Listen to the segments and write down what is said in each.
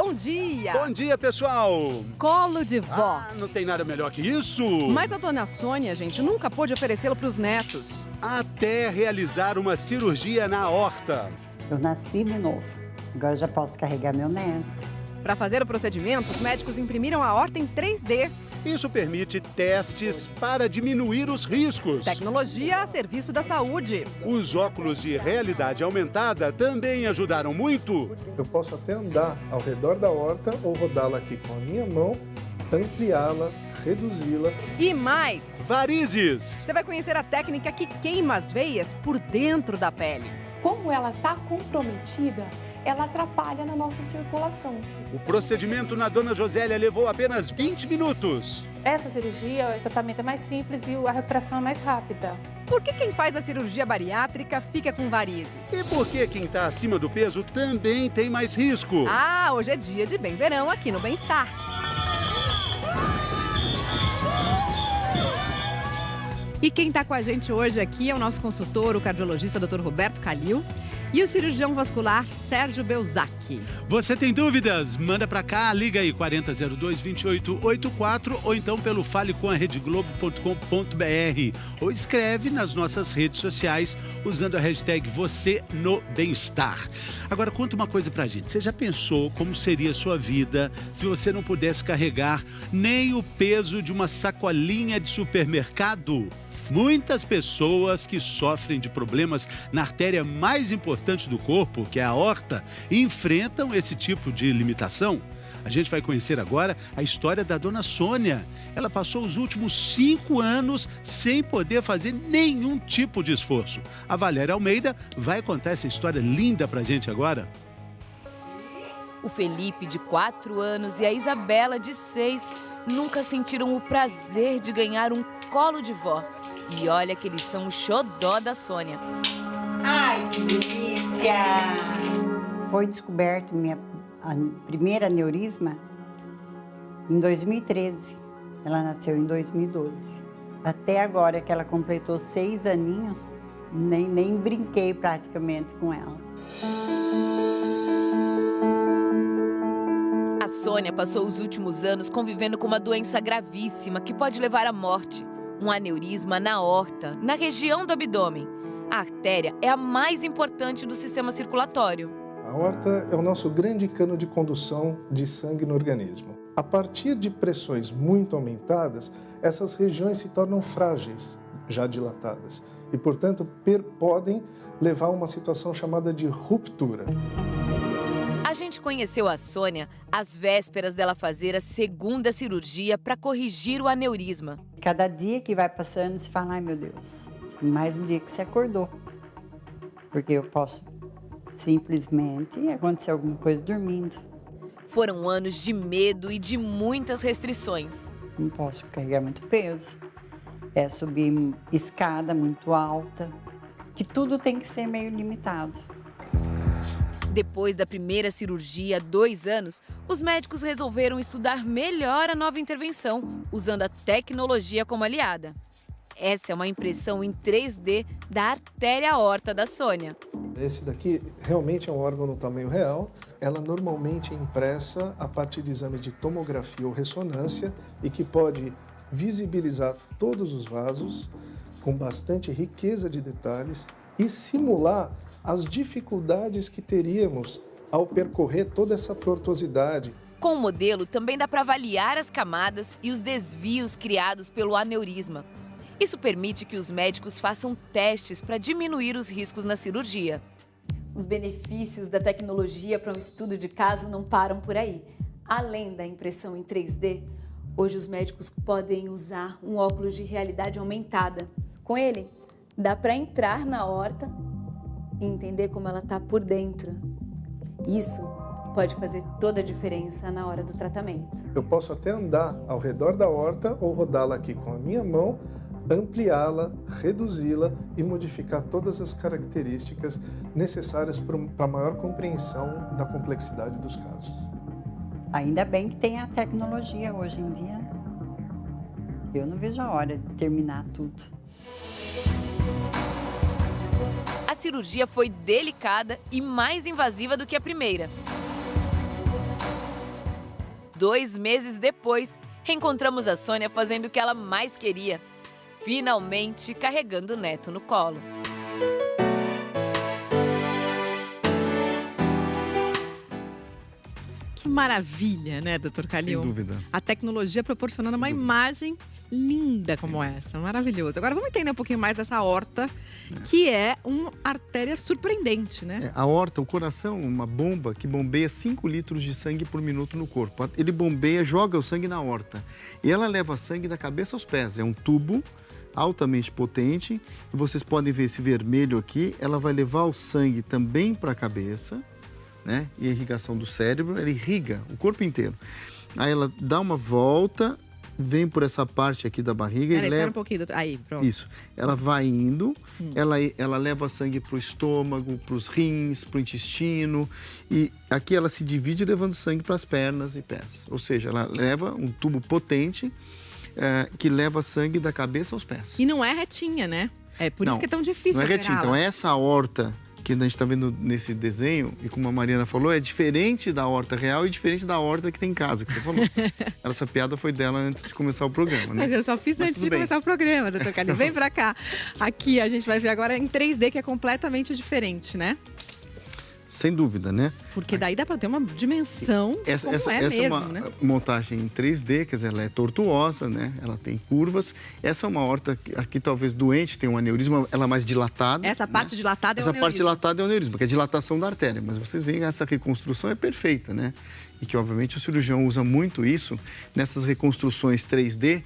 Bom dia! Bom dia, pessoal! Colo de vó. Não tem nada melhor que isso! Mas a dona Sônia, gente, nunca pôde oferecê-lo para os netos. Até realizar uma cirurgia na aorta. Eu nasci de novo. Agora já posso carregar meu neto. Para fazer o procedimento, os médicos imprimiram a aorta em 3D. Isso permite testes para diminuir os riscos. Tecnologia a serviço da saúde. Os óculos de realidade aumentada também ajudaram muito. Eu posso até andar ao redor da horta ou rodá-la aqui com a minha mão, ampliá-la, reduzi-la. E mais! Varizes! Você vai conhecer a técnica que queima as veias por dentro da pele. Como ela está comprometida, ela atrapalha na nossa circulação. O procedimento na dona Josélia levou apenas 20 minutos. Essa cirurgia, o tratamento é mais simples e a recuperação é mais rápida. Por que quem faz a cirurgia bariátrica fica com varizes? E por que quem está acima do peso também tem mais risco? Hoje é dia de Bem Verão aqui no Bem-Estar. E quem está com a gente hoje aqui é o nosso consultor, o cardiologista Dr. Roberto Calil, e o cirurgião vascular Sérgio Belzacchi. Você tem dúvidas? Manda pra cá, liga aí 4002-2884 ou então pelo falecomaredeglobo.com.br ou escreve nas nossas redes sociais usando a hashtag Você no Bem-Estar. Agora conta uma coisa pra gente, você já pensou como seria a sua vida se você não pudesse carregar nem o peso de uma sacolinha de supermercado? Muitas pessoas que sofrem de problemas na artéria mais importante do corpo, que é a aorta, enfrentam esse tipo de limitação. A gente vai conhecer agora a história da dona Sônia. Ela passou os últimos 5 anos sem poder fazer nenhum tipo de esforço. A Valéria Almeida vai contar essa história linda pra gente agora. O Felipe, de 4 anos, e a Isabela, de 6, nunca sentiram o prazer de ganhar um colo de vó. E olha que eles são o xodó da Sônia. Ai, que delícia! Foi descoberto minha primeira aneurisma em 2013. Ela nasceu em 2012. Até agora que ela completou 6 aninhos, nem brinquei praticamente com ela. A Sônia passou os últimos anos convivendo com uma doença gravíssima que pode levar à morte. Um aneurisma na aorta, na região do abdômen. A artéria é a mais importante do sistema circulatório. A aorta é o nosso grande cano de condução de sangue no organismo. A partir de pressões muito aumentadas, essas regiões se tornam frágeis, já dilatadas, e, portanto, podem levar a uma situação chamada de ruptura. A gente conheceu a Sônia às vésperas dela fazer a segunda cirurgia para corrigir o aneurisma. Cada dia que vai passando, se fala, ai meu Deus, mais um dia que você acordou. Porque eu posso simplesmente acontecer alguma coisa dormindo. Foram anos de medo e de muitas restrições. Não posso carregar muito peso. É subir escada muito alta. Que tudo tem que ser meio limitado. Depois da primeira cirurgia há 2 anos, os médicos resolveram estudar melhor a nova intervenção, usando a tecnologia como aliada. Essa é uma impressão em 3D da artéria aorta da Sônia. Esse daqui realmente é um órgão no tamanho real. Ela normalmente é impressa a partir de exames de tomografia ou ressonância e que pode visibilizar todos os vasos com bastante riqueza de detalhes e simular as dificuldades que teríamos ao percorrer toda essa tortuosidade. Com o modelo, também dá para avaliar as camadas e os desvios criados pelo aneurisma. Isso permite que os médicos façam testes para diminuir os riscos na cirurgia. Os benefícios da tecnologia para um estudo de caso não param por aí. Além da impressão em 3D, hoje os médicos podem usar um óculos de realidade aumentada. Com ele, dá para entrar na aorta e entender como ela está por dentro. Isso pode fazer toda a diferença na hora do tratamento. Eu posso até andar ao redor da horta ou rodá-la aqui com a minha mão, ampliá-la, reduzi-la e modificar todas as características necessárias para a maior compreensão da complexidade dos casos. Ainda bem que tem a tecnologia hoje em dia. Eu não vejo a hora de terminar tudo. A cirurgia foi delicada e mais invasiva do que a primeira. 2 meses depois, reencontramos a Sônia fazendo o que ela mais queria. Finalmente carregando o neto no colo. Que maravilha, né, doutor Calil? Sem dúvida. A tecnologia proporcionando uma imagem linda como essa, maravilhoso. Agora vamos entender um pouquinho mais dessa aorta, que é uma artéria surpreendente, né? A aorta, o coração, uma bomba que bombeia 5 litros de sangue por minuto no corpo. Ele bombeia, joga o sangue na aorta. E ela leva sangue da cabeça aos pés. É um tubo altamente potente. E vocês podem ver esse vermelho aqui. Ela vai levar o sangue também para a cabeça, né? E a irrigação do cérebro, ela irriga o corpo inteiro. Aí ela dá uma volta, vem por essa parte aqui da barriga e leva... Espera um pouquinho, doutor. Aí, pronto. Isso. Ela vai indo, ela leva sangue para o estômago, para os rins, para o intestino. E aqui ela se divide levando sangue para as pernas e pés. Ou seja, ela leva um tubo potente que leva sangue da cabeça aos pés. E não é retinha, né? É por isso que é tão difícil. Não é retinha. Então, essa aorta que a gente está vendo nesse desenho, e como a Mariana falou, é diferente da aorta real e diferente da aorta que tem em casa, que você falou. Essa piada foi dela antes de começar o programa, né? Mas eu só fiz antes de começar o programa, doutor Calil. Vem pra cá. Aqui a gente vai ver agora em 3D, que é completamente diferente, né? Sem dúvida, né? Porque daí dá para ter uma dimensão essa mesmo, é uma né? montagem em 3D, quer dizer, ela é tortuosa, né? Ela tem curvas. Essa é uma aorta aqui talvez doente, tem um aneurisma, ela é mais dilatada. Essa parte dilatada é o aneurisma. Essa parte dilatada é o aneurisma, que é a dilatação da artéria. Mas vocês veem, essa reconstrução é perfeita, né? E que, obviamente, o cirurgião usa muito isso nessas reconstruções 3D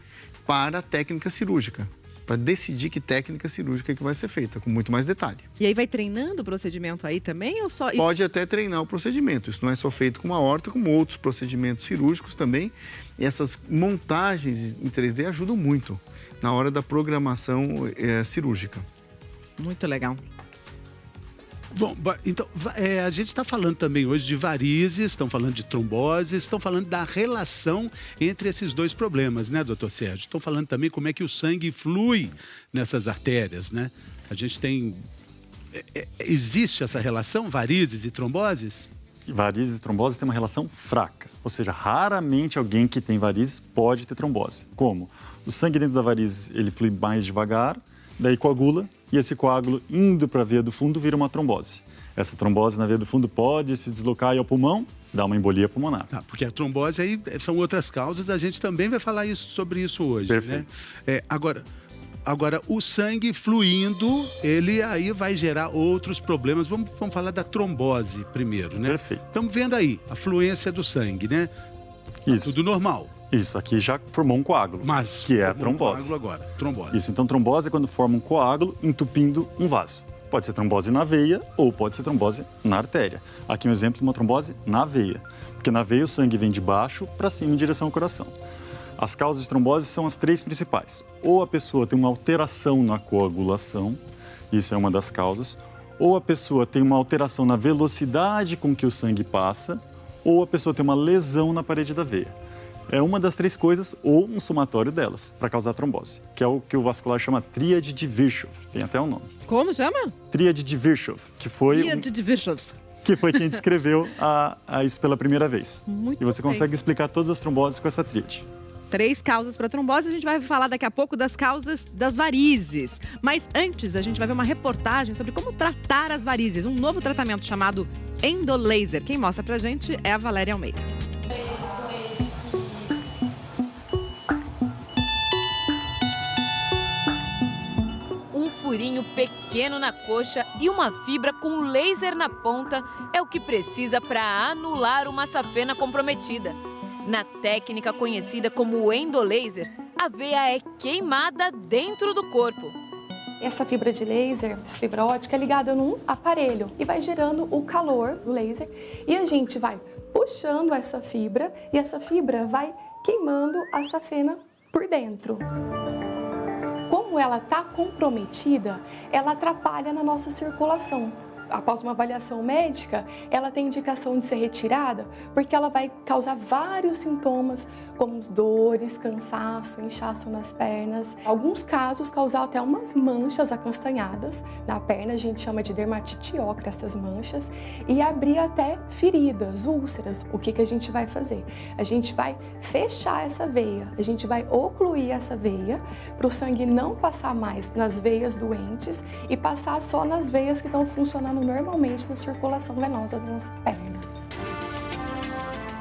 para a técnica cirúrgica, para decidir que técnica cirúrgica que vai ser feita, com muito mais detalhe. E aí vai treinando o procedimento aí também ou só... Pode até treinar o procedimento. Isso não é só feito com uma aorta, como outros procedimentos cirúrgicos também. E essas montagens em 3D ajudam muito na hora da programação cirúrgica. Muito legal. Bom, então, a gente está falando também hoje de varizes, estão falando de tromboses, estão falando da relação entre esses dois problemas, né, doutor Sérgio? Estão falando também como é que o sangue flui nessas artérias, né? A gente tem... existe essa relação, varizes e tromboses? Varizes e tromboses têm uma relação fraca, ou seja, raramente alguém que tem varizes pode ter trombose. Como? O sangue dentro da varize, ele flui mais devagar, daí coagula, e esse coágulo indo para a veia do fundo vira uma trombose. Essa trombose na veia do fundo pode se deslocar aí ao pulmão, dar uma embolia pulmonar. Porque a trombose aí são outras causas, a gente também vai falar sobre isso hoje. Perfeito. Né? Agora, o sangue fluindo, ele aí vai gerar outros problemas. Vamos falar da trombose primeiro, né? Perfeito. Estamos vendo aí a fluência do sangue, né? Isso. Tudo normal. Isso, aqui já formou um coágulo, Mas que é a trombose. Um coágulo agora, trombose. Isso, então trombose é quando forma um coágulo entupindo um vaso. Pode ser trombose na veia ou pode ser trombose na artéria. Aqui um exemplo de uma trombose na veia, porque na veia o sangue vem de baixo para cima em direção ao coração. As causas de trombose são as 3 principais. Ou a pessoa tem uma alteração na coagulação, isso é uma das causas, ou a pessoa tem uma alteração na velocidade com que o sangue passa, ou a pessoa tem uma lesão na parede da veia. É uma das 3 coisas ou um somatório delas para causar trombose, que é o que o vascular chama tríade de Virchow, tem até um nome. Como chama? Tríade de Virchow, que foi quem descreveu isso pela primeira vez. Muito e você bem. Consegue explicar todas as tromboses com essa tríade. 3 causas para trombose, a gente vai falar daqui a pouco das causas das varizes. Mas antes, a gente vai ver uma reportagem sobre como tratar as varizes, um novo tratamento chamado endolaser. Quem mostra pra gente é a Valéria Almeida. Um furinho pequeno na coxa e uma fibra com laser na ponta é o que precisa para anular uma safena comprometida. Na técnica conhecida como endolaser, a veia é queimada dentro do corpo. Essa fibra de laser, essa fibra ótica, é ligada num aparelho e vai gerando o calor do laser. E a gente vai puxando essa fibra e essa fibra vai queimando a safena por dentro. Como ela está comprometida, ela atrapalha na nossa circulação. após uma avaliação médica, ela tem indicação de ser retirada porque ela vai causar vários sintomas, como dores, cansaço, inchaço nas pernas. Em alguns casos, causar até umas manchas acastanhadas na perna, a gente chama de dermatite ocra essas manchas, e abrir até feridas, úlceras. O que a gente vai fazer? A gente vai fechar essa veia, a gente vai ocluir essa veia para o sangue não passar mais nas veias doentes e passar só nas veias que estão funcionando normalmente na circulação venosa da nossa perna.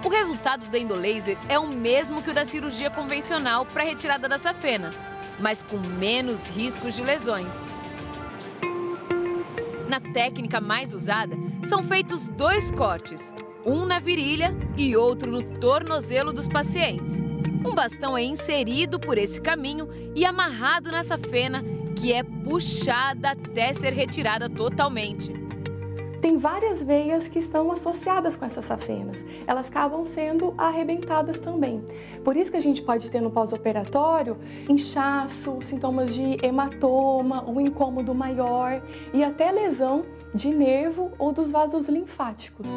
O resultado do endolaser é o mesmo que o da cirurgia convencional para retirada da safena, mas com menos riscos de lesões. Na técnica mais usada, são feitos 2 cortes, um na virilha e outro no tornozelo dos pacientes. Um bastão é inserido por esse caminho e amarrado na safena, que é puxada até ser retirada totalmente. Tem várias veias que estão associadas com essas safenas. Elas acabam sendo arrebentadas também. Por isso que a gente pode ter no pós-operatório inchaço, sintomas de hematoma, um incômodo maior e até lesão de nervo ou dos vasos linfáticos.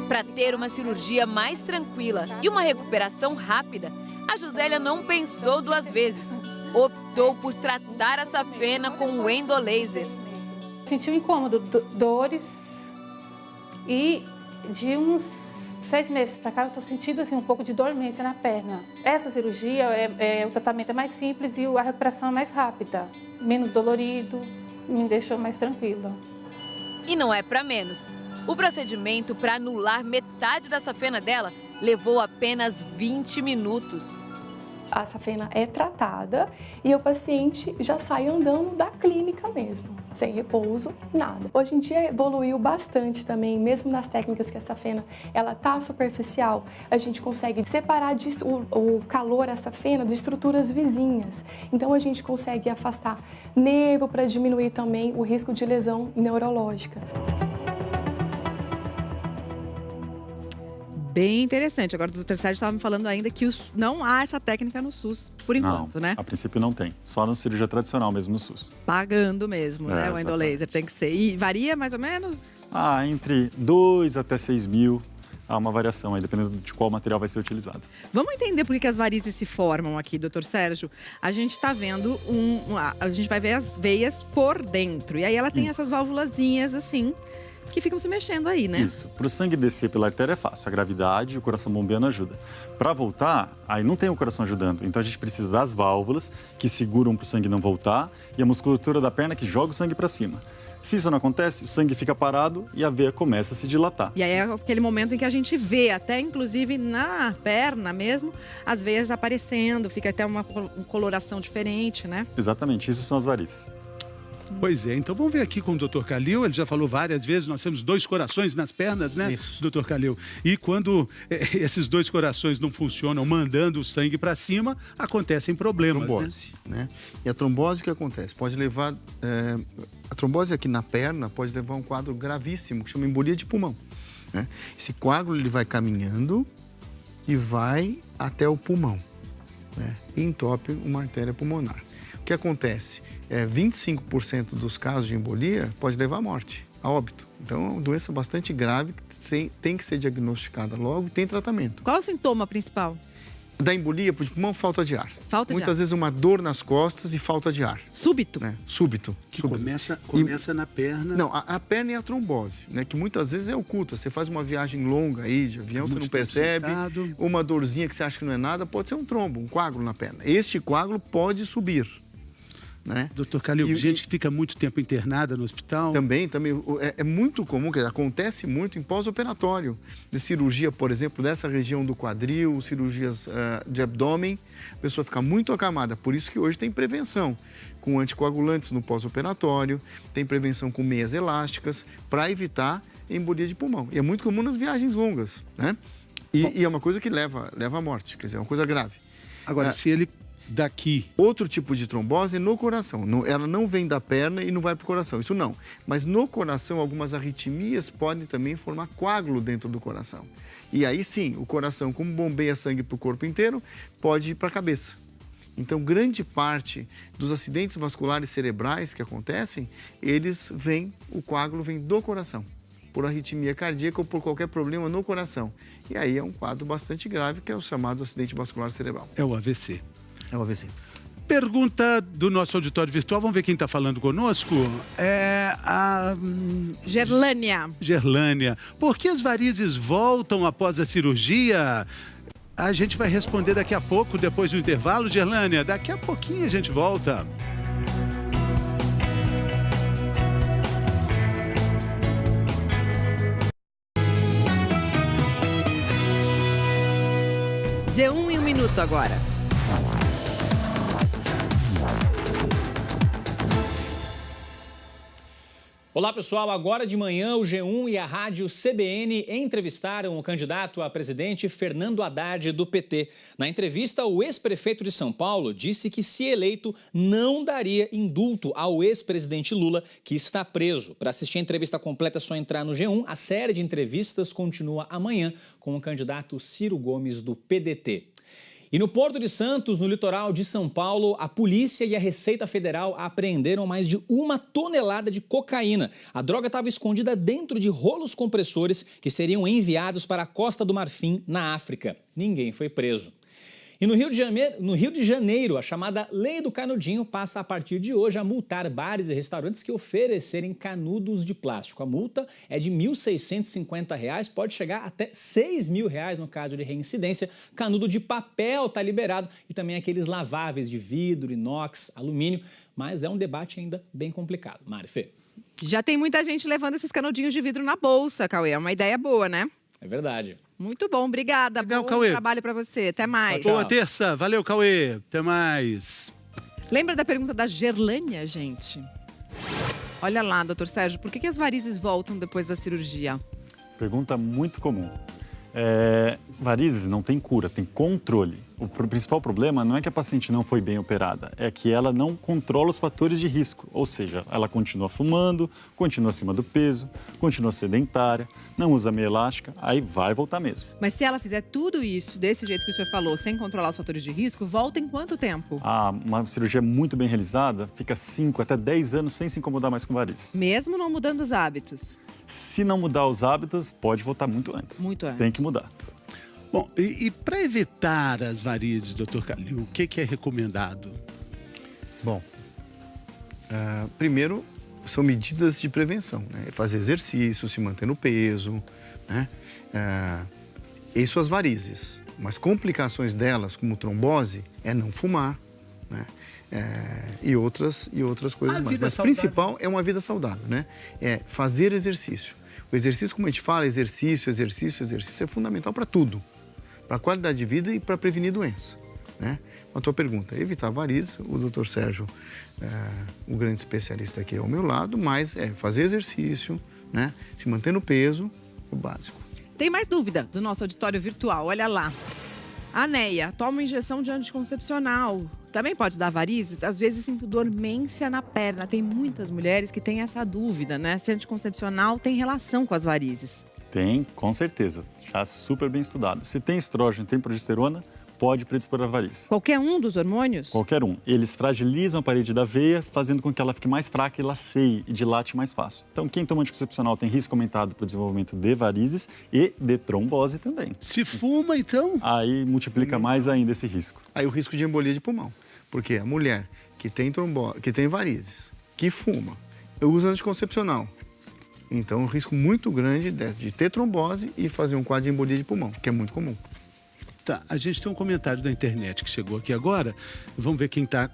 Para ter uma cirurgia mais tranquila e uma recuperação rápida, a Josélia não pensou 2 vezes. Optou por tratar a safena com o endolaser. Senti um incômodo, dores, e de uns 6 meses para cá eu estou sentindo assim, um pouco de dormência na perna. Essa cirurgia, o tratamento é mais simples e a recuperação é mais rápida, menos dolorido, me deixou mais tranquila. E não é para menos. O procedimento para anular metade da safena dela levou apenas 20 minutos. A safena é tratada e o paciente já sai andando da clínica mesmo, sem repouso, nada. Hoje em dia evoluiu bastante também, mesmo nas técnicas que a safena ela tá superficial, a gente consegue separar o calor, a safena, de estruturas vizinhas. Então a gente consegue afastar nervo para diminuir também o risco de lesão neurológica. Bem interessante. Agora o doutor Sérgio estava me falando ainda que não há essa técnica no SUS, por enquanto, né? A princípio não tem. Só na cirurgia tradicional mesmo no SUS. Pagando mesmo, né? O endolaser tem que ser. E varia mais ou menos? Entre 2 até 6 mil. Há uma variação aí, dependendo de qual material vai ser utilizado. Vamos entender por que as varizes se formam aqui, doutor Sérgio. A gente está vendo a gente vai ver as veias por dentro. E aí ela tem essas válvulazinhas assim, que ficam se mexendo aí, né? Isso. Para o sangue descer pela artéria é fácil. A gravidade e o coração bombeando ajuda. Para voltar, aí não tem o coração ajudando. Então a gente precisa das válvulas que seguram para o sangue não voltar e a musculatura da perna que joga o sangue para cima. Se isso não acontece, o sangue fica parado e a veia começa a se dilatar. E aí é aquele momento em que a gente vê, até inclusive na perna mesmo, as veias aparecendo, fica até uma coloração diferente, né? Exatamente, isso são as varizes. Pois é, então vamos ver aqui com o Dr. Calil, ele já falou várias vezes, nós temos 2 corações nas pernas, né, Dr. Calil? E quando esses 2 corações não funcionam, mandando o sangue para cima, acontecem problemas, trombose, né? E a trombose, o que acontece? Pode levar... a trombose aqui na perna pode levar a um quadro gravíssimo, que chama embolia de pulmão, né? Esse coágulo ele vai caminhando e vai até o pulmão, né? E entope uma artéria pulmonar. O que acontece? 25% dos casos de embolia pode levar à morte, a óbito. Então, é uma doença bastante grave, que tem que ser diagnosticada logo e tem tratamento. Qual é o sintoma principal? Da embolia por pulmão, falta de ar. Falta de Muitas vezes uma dor nas costas e falta de ar. Súbito? Né? Súbito. Que começa na perna. Não, a perna é a trombose, né? Que muitas vezes é oculta. Você faz uma viagem longa aí de avião, você não percebe. Uma dorzinha que você acha que não é nada, pode ser um trombo, um coágulo na perna. Este coágulo pode subir, né? Doutor Calil, gente que fica muito tempo internada no hospital. Também é muito comum, que acontece muito em pós-operatório. De cirurgia, por exemplo, dessa região do quadril, cirurgias de abdômen, a pessoa fica muito acamada. Por isso que hoje tem prevenção com anticoagulantes no pós-operatório, tem prevenção com meias elásticas, para evitar embolia de pulmão. E é muito comum nas viagens longas, né? E é uma coisa que leva à morte, quer dizer, é uma coisa grave. Agora, se ele... daqui. Outro tipo de trombose é no coração. Ela não vem da perna e não vai para o coração. Isso não. Mas no coração, algumas arritmias podem também formar coágulo dentro do coração. E aí sim, o coração, como bombeia sangue para o corpo inteiro, pode ir para a cabeça. Então, grande parte dos acidentes vasculares cerebrais que acontecem, o coágulo vem do coração, por arritmia cardíaca ou por qualquer problema no coração. E aí é um quadro bastante grave, que é o chamado acidente vascular cerebral. É o AVC. É o AVC. Pergunta do nosso auditório virtual, vamos ver quem está falando conosco? É a... Gerlânia. Gerlânia. Por que as varizes voltam após a cirurgia? A gente vai responder daqui a pouco, depois do intervalo, Gerlânia. Daqui a pouquinho a gente volta. G1 em 1 minuto agora. Olá pessoal, agora de manhã o G1 e a rádio CBN entrevistaram o candidato a presidente Fernando Haddad do PT. Na entrevista, o ex-prefeito de São Paulo disse que, se eleito, não daria indulto ao ex-presidente Lula, que está preso. Para assistir a entrevista completa é só entrar no G1. A série de entrevistas continua amanhã com o candidato Ciro Gomes do PDT. E no Porto de Santos, no litoral de São Paulo, a polícia e a Receita Federal apreenderam mais de 1 tonelada de cocaína. A droga estava escondida dentro de rolos compressores que seriam enviados para a Costa do Marfim, na África. Ninguém foi preso. E no Rio de Janeiro, a chamada Lei do Canudinho passa a partir de hoje a multar bares e restaurantes que oferecerem canudos de plástico. A multa é de R$ 1.650, pode chegar até R$ 6.000 no caso de reincidência. Canudo de papel está liberado e também aqueles laváveis de vidro, inox, alumínio, mas é um debate ainda bem complicado. Mari Fê. Já tem muita gente levando esses canudinhos de vidro na bolsa, Cauê. É uma ideia boa, né? É verdade. Muito bom, obrigada. Legal, bom Cauê. Trabalho para você. Até mais. Tchau, tchau. Boa terça. Valeu, Cauê. Até mais. Lembra da pergunta da Gerlânia, gente? Olha lá, doutor Sérgio, por que as varizes voltam depois da cirurgia? Pergunta muito comum. Varizes não tem cura, tem controle. O principal problema não é que a paciente não foi bem operada, é que ela não controla os fatores de risco. Ou seja, ela continua fumando, continua acima do peso, continua sedentária, não usa meia elástica, aí vai voltar mesmo. Mas se ela fizer tudo isso, desse jeito que o senhor falou, sem controlar os fatores de risco, volta em quanto tempo? Uma cirurgia muito bem realizada fica 5 até 10 anos sem se incomodar mais com varizes. Mesmo não mudando os hábitos? Se não mudar os hábitos, pode voltar muito antes. Muito antes. Tem que mudar. Bom, e para evitar as varizes, doutor Calil, o que é recomendado? Bom, primeiro são medidas de prevenção, né? Fazer exercício, se manter no peso, né? Isso as varizes. Mas complicações delas, como trombose, é não fumar, né? E outras coisas mais. Mas o principal é uma vida saudável, né? É fazer exercício. O exercício, como a gente fala, exercício é fundamental para tudo. Para a qualidade de vida e para prevenir doença, né? A tua pergunta, evitar varizes, o doutor Sérgio, o grande especialista aqui ao meu lado, mas fazer exercício, né? Se manter no peso, o básico. Tem mais dúvida do nosso auditório virtual, olha lá. A Neia, toma injeção de anticoncepcional. Também pode dar varizes? Às vezes sinto dormência na perna. Tem muitas mulheres que têm essa dúvida, né? Se anticoncepcional tem relação com as varizes. Tem, com certeza. Já super bem estudado. Se tem estrógeno, tem progesterona, pode predispor a varizes. Qualquer um dos hormônios? Qualquer um. Eles fragilizam a parede da veia, fazendo com que ela fique mais fraca e laceie e dilate mais fácil. Então, quem toma anticoncepcional tem risco aumentado para o desenvolvimento de varizes e de trombose também. Se fuma, então? Aí multiplica mais ainda esse risco. Aí o risco de embolia de pulmão. Porque a mulher que tem varizes, que fuma, usa anticoncepcional, então é um risco muito grande de ter trombose e fazer um quadro de embolia de pulmão, que é muito comum. Tá, a gente tem um comentário da internet que chegou aqui agora. Vamos ver quem está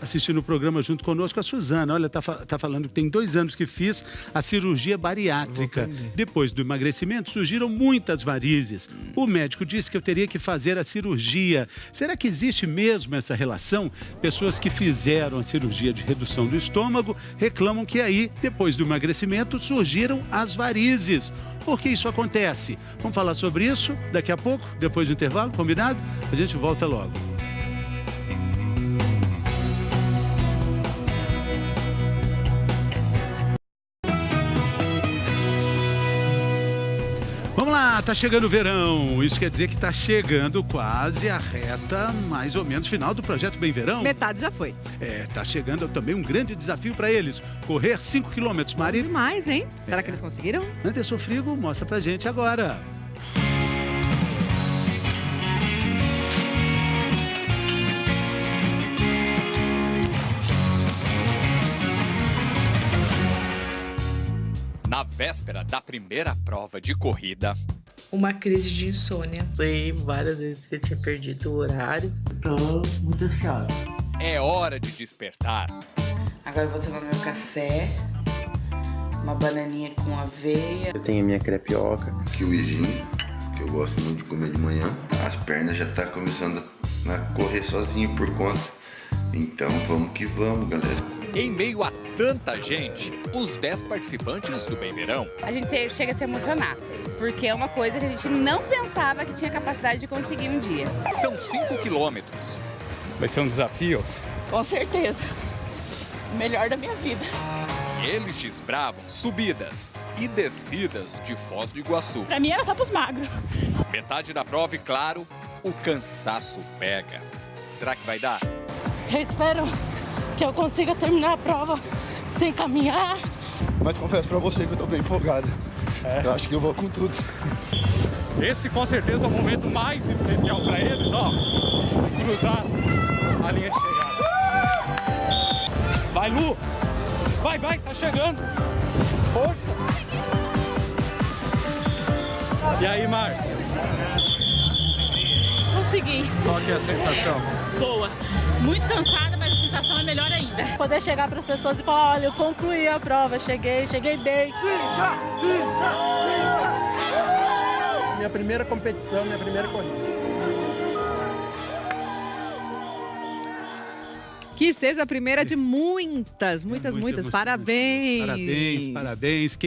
assistindo o programa junto conosco. A Suzana, olha, tá falando que tem 2 anos que fiz a cirurgia bariátrica. Depois do emagrecimento, surgiram muitas varizes. O médico disse que eu teria que fazer a cirurgia. Será que existe mesmo essa relação? Pessoas que fizeram a cirurgia de redução do estômago reclamam que aí, depois do emagrecimento, surgiram as varizes. Por que isso acontece? Vamos falar sobre isso daqui a pouco, depois do intervalo, combinado? A gente volta logo. Vamos lá, tá chegando o verão. Isso quer dizer que tá chegando quase a reta, mais ou menos, final do projeto Bem Verão. Metade já foi. Tá chegando também um grande desafio para eles. Correr 5 quilômetros, Mari. Demais, hein? Será que eles conseguiram? Anderson Frigo mostra pra gente agora. Na véspera da primeira prova de corrida, uma crise de insônia. Sei várias vezes que eu tinha perdido o horário. Tô muito ansiosa. É hora de despertar. Agora eu vou tomar meu café, uma bananinha com aveia. Eu tenho a minha crepioca. Kiwizinho, que eu gosto muito de comer de manhã. As pernas já tá começando a correr sozinho por conta. Então vamos que vamos, galera. Em meio a tanta gente, os 10 participantes do Bem Verão. A gente chega a se emocionar, porque é uma coisa que a gente não pensava que tinha capacidade de conseguir um dia. São 5 quilômetros. Vai ser um desafio? Com certeza. O melhor da minha vida. Eles desbravam subidas e descidas de Foz do Iguaçu. Pra mim era só pros magros. Metade da prova e, claro, o cansaço pega. Será que vai dar? Eu espero que eu consiga terminar a prova sem caminhar. Mas confesso pra você que eu tô bem empolgado. Eu acho que eu vou com tudo. Esse com certeza é o momento mais especial pra eles, ó. Cruzar a linha de chegada. Vai, Lu! Vai, tá chegando! Força! E aí, Márcia? Consegui. Qual que é a sensação? Boa. Muito cansada, mas a sensação é melhor ainda. Poder chegar para as pessoas e falar, olha, eu concluí a prova, cheguei bem. Minha primeira competição, minha primeira corrida. Que seja a primeira de muitas. Parabéns. Parabéns.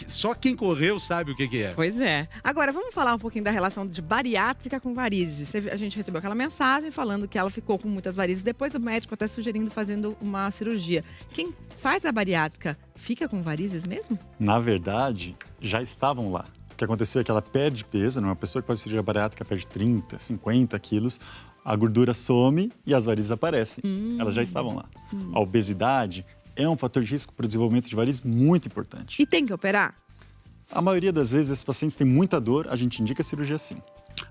Só quem correu sabe o que é. Pois é. Agora, vamos falar um pouquinho da relação de bariátrica com varizes. A gente recebeu aquela mensagem falando que ela ficou com muitas varizes, depois o médico até sugerindo fazendo uma cirurgia. Quem faz a bariátrica fica com varizes mesmo? Na verdade, já estavam lá. O que aconteceu é que ela perde peso, né? Uma pessoa que faz cirurgia bariátrica perde 30, 50 quilos, a gordura some e as varizes aparecem. Elas já estavam lá. A obesidade é um fator de risco para o desenvolvimento de varizes muito importante. E tem que operar? A maioria das vezes, esses pacientes têm muita dor, a gente indica a cirurgia sim.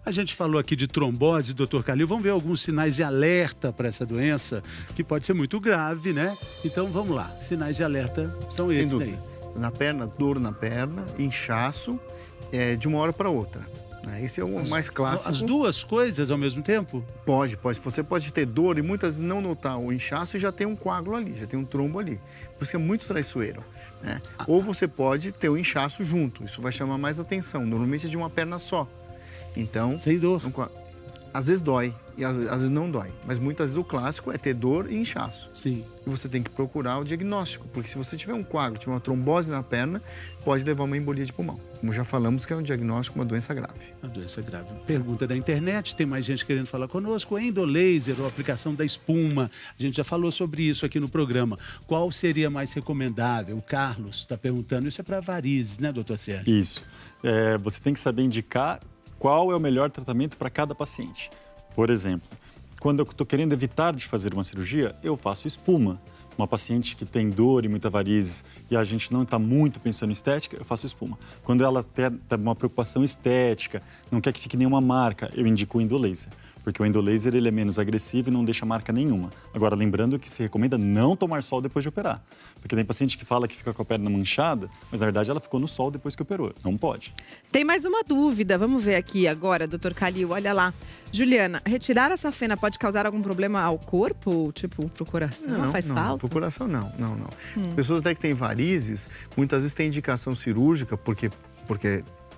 A gente falou aqui de trombose, doutor Calil. Vamos ver alguns sinais de alerta para essa doença, que pode ser muito grave, né? Então, vamos lá. Sinais de alerta são esses aí. Na perna, dor na perna, inchaço, de uma hora para outra. Esse é o mais clássico. As duas coisas ao mesmo tempo? Pode. Você pode ter dor e muitas vezes não notar o inchaço e já tem um coágulo ali, já tem um trombo ali. Por isso que é muito traiçoeiro, né? Ou você pode ter o inchaço junto, isso vai chamar mais atenção. Normalmente é de uma perna só. Então, sem dor. Às vezes dói e às vezes não dói. Mas muitas vezes o clássico é ter dor e inchaço. Sim. E você tem que procurar o diagnóstico, porque se você tiver um coágulo, tiver uma trombose na perna, pode levar uma embolia de pulmão. Como já falamos, que é um diagnóstico, uma doença grave. Uma doença grave. Pergunta da internet, tem mais gente querendo falar conosco. Endolaser, ou aplicação da espuma. A gente já falou sobre isso aqui no programa. Qual seria mais recomendável? O Carlos está perguntando. Isso é para varizes, né, doutor Sérgio? Isso. Você tem que saber indicar qual é o melhor tratamento para cada paciente. Por exemplo, quando eu estou querendo evitar de fazer uma cirurgia, eu faço espuma. Uma paciente que tem dor e muita varizes e a gente não está muito pensando em estética, eu faço espuma. Quando ela tem uma preocupação estética, não quer que fique nenhuma marca, eu indico o endolaser. Porque o endolaser ele é menos agressivo e não deixa marca nenhuma. Agora, lembrando que se recomenda não tomar sol depois de operar. Porque tem paciente que fala que fica com a perna manchada, mas na verdade ela ficou no sol depois que operou. Não pode. Tem mais uma dúvida. Vamos ver aqui agora, doutor Calil. Olha lá. Juliana, retirar a safena pode causar algum problema ao corpo? Tipo, pro coração? Não faz falta? Pro coração não. Pessoas até que têm varizes, muitas vezes têm indicação cirúrgica, porque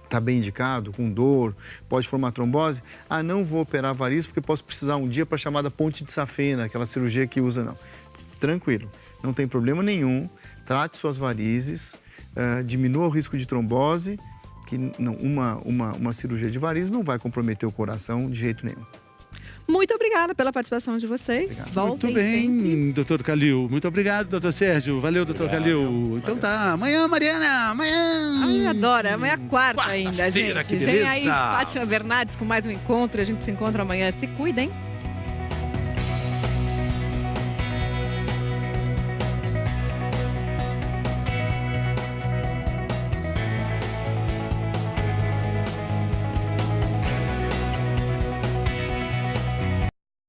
está bem indicado, com dor, pode formar trombose. Não vou operar varizes porque posso precisar um dia para a chamada ponte de safena, aquela cirurgia que usa, não. Tranquilo, não tem problema nenhum, trate suas varizes, diminua o risco de trombose, que uma cirurgia de varizes não vai comprometer o coração de jeito nenhum. Muito obrigada pela participação de vocês. Voltem Muito bem, sempre. doutor Calil. Muito obrigado, doutor Sérgio. Valeu, doutor Calil. Então tá, amanhã, Mariana, amanhã. Ai, adoro. Amanhã é quarta ainda, gente. que Vem aí beleza. Fátima Bernardes com mais um encontro. A gente se encontra amanhã. Se cuidem.